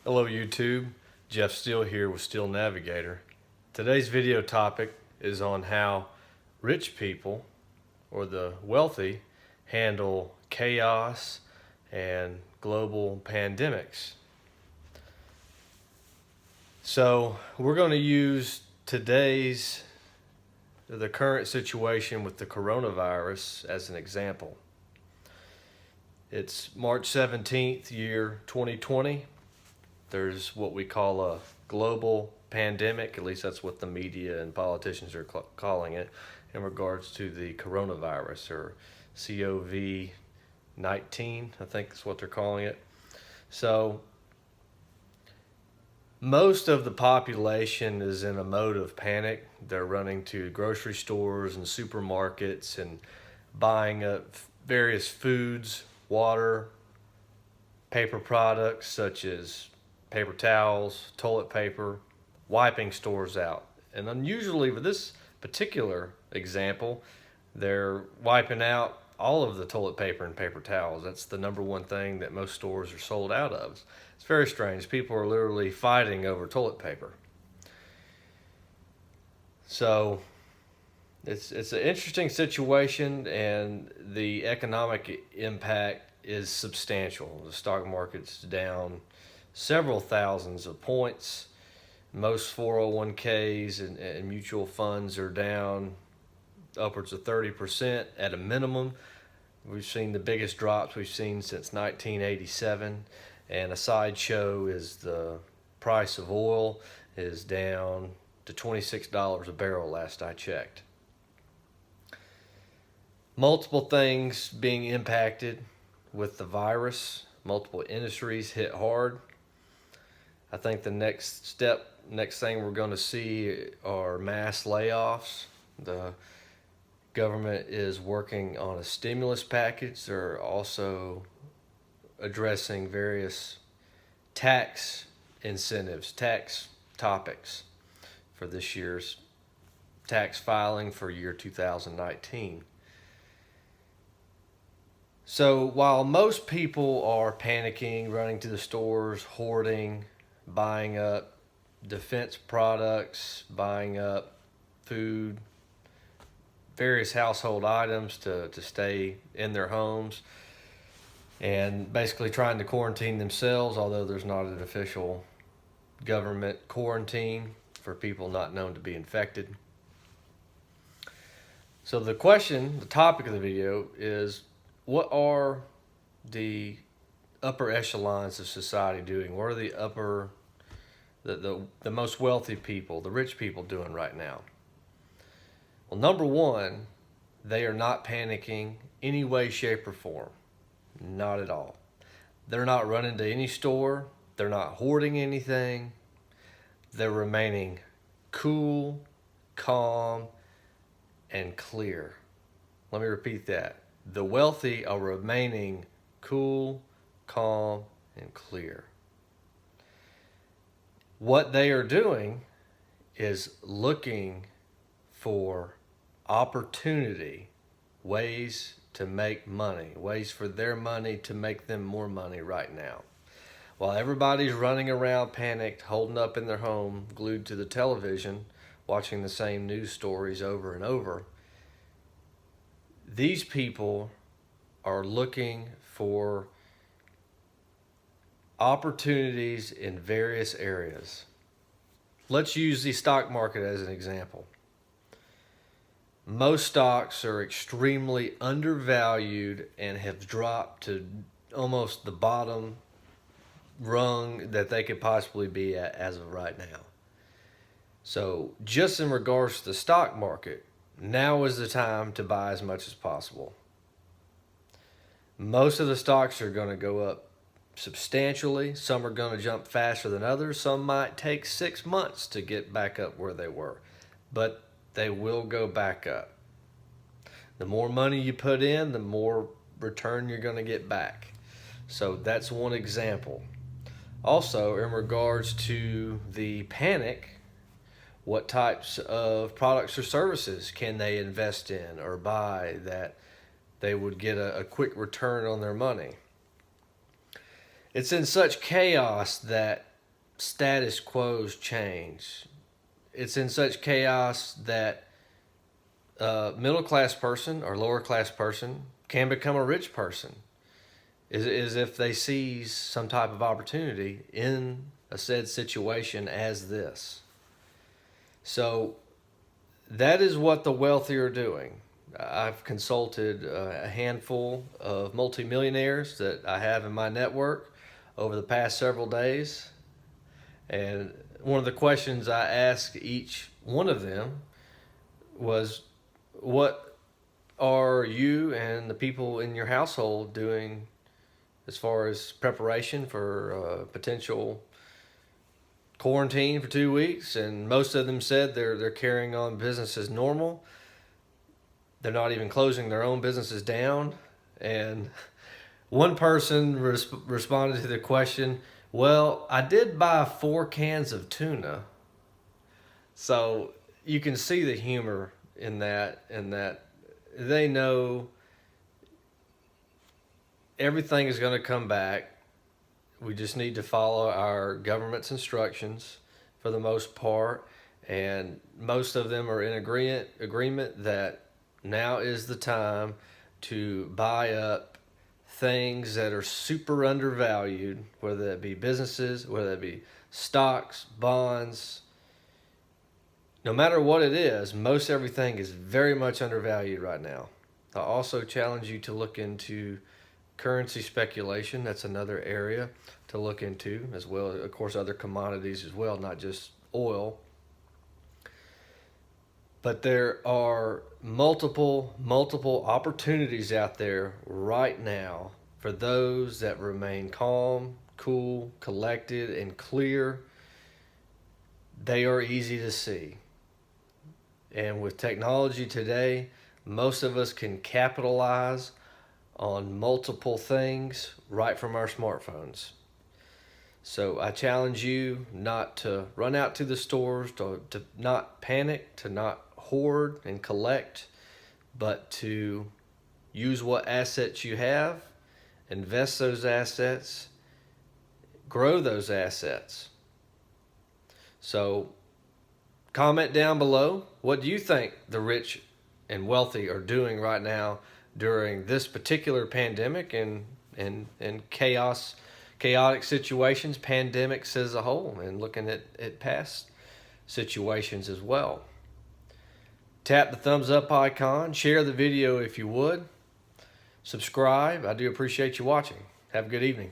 Hello YouTube, Jeff Steele here with Steel Navigator. Today's video topic is on how rich people or the wealthy handle chaos and global pandemics. So we're going to use the current situation with the coronavirus as an example. It's March 17th, year 2020. There's what we call a global pandemic, at least that's what the media and politicians are calling it, in regards to the coronavirus, or COVID-19, I think is what they're calling it. So most of the population is in a mode of panic. They're running to grocery stores and supermarkets and buying up various foods, water, paper products such as paper towels, toilet paper, wiping stores out. And unusually for this particular example, they're wiping out all of the toilet paper and paper towels. That's the number one thing that most stores are sold out of. It's very strange. People are literally fighting over toilet paper. So it's an interesting situation, and the economic impact is substantial. The stock market's down several thousands of points. Most 401ks and mutual funds are down upwards of 30% at a minimum. We've seen the biggest drops we've seen since 1987. And a sideshow is the price of oil is down to $26 a barrel last I checked. Multiple things being impacted with the virus. Multiple industries hit hard. I think the next thing we're going to see are mass layoffs. The government is working on a stimulus package. They're also addressing various tax incentives, tax topics for this year's tax filing for year 2019. So while most people are panicking, running to the stores, hoarding, buying up defense products, buying up food, various household items to stay in their homes, and basically trying to quarantine themselves, although there's not an official government quarantine for people not known to be infected. So the topic of the video is, what are the upper echelons of society doing? What are the most wealthy people, the rich people, doing right now? Well, number one, they are not panicking any way, shape, or form. Not at all. They're not running to any store. They're not hoarding anything. They're remaining cool, calm, and clear. Let me repeat that. The wealthy are remaining cool, calm, and clear. What they are doing is looking for opportunity, ways to make money, ways for their money to make them more money right now. While everybody's running around panicked, holding up in their home, glued to the television, watching the same news stories over and over, these people are looking for opportunities in various areas. Let's use the stock market as an example. Most stocks are extremely undervalued and have dropped to almost the bottom rung that they could possibly be at as of right now. So just in regards to the stock market, now is the time to buy as much as possible. Most of the stocks are going to go up substantially. Some are going to jump faster than others. Some might take 6 months to get back up where they were, but they will go back up. The more money you put in, the more return you're going to get back. So that's one example. Also, in regards to the panic, what types of products or services can they invest in or buy that they would get a quick return on their money? It's in such chaos that status quos change. It's in such chaos that a middle class person or lower class person can become a rich person, is if they seize some type of opportunity in a said situation as this. So that is what the wealthy are doing. I've consulted a handful of multimillionaires that I have in my network over the past several days. And one of the questions I asked each one of them was, what are you and the people in your household doing as far as preparation for potential quarantine for 2 weeks? And most of them said they're carrying on business as normal. They're not even closing their own businesses down. And one person responded to the question, well, I did buy 4 cans of tuna. So you can see the humor in that, they know everything is going to come back. We just need to follow our government's instructions for the most part. And most of them are in agreement that now is the time to buy up things that are super undervalued, whether that be businesses, whether that be stocks, bonds. No matter what it is, most everything is very much undervalued right now. I also challenge you to look into currency speculation. That's another area to look into, as well, of course, other commodities as well, not just oil. But there are multiple opportunities out there right now for those that remain calm, cool, collected, and clear. They are easy to see. And with technology today, most of us can capitalize on multiple things right from our smartphones. So I challenge you not to run out to the stores, to not panic, to not hoard and collect, but to use what assets you have, invest those assets, grow those assets. So comment down below, what do you think the rich and wealthy are doing right now during this particular pandemic and chaotic situations, pandemics as a whole, and looking at past situations as well. Tap the thumbs up icon, share the video if you would, subscribe. I do appreciate you watching. Have a good evening.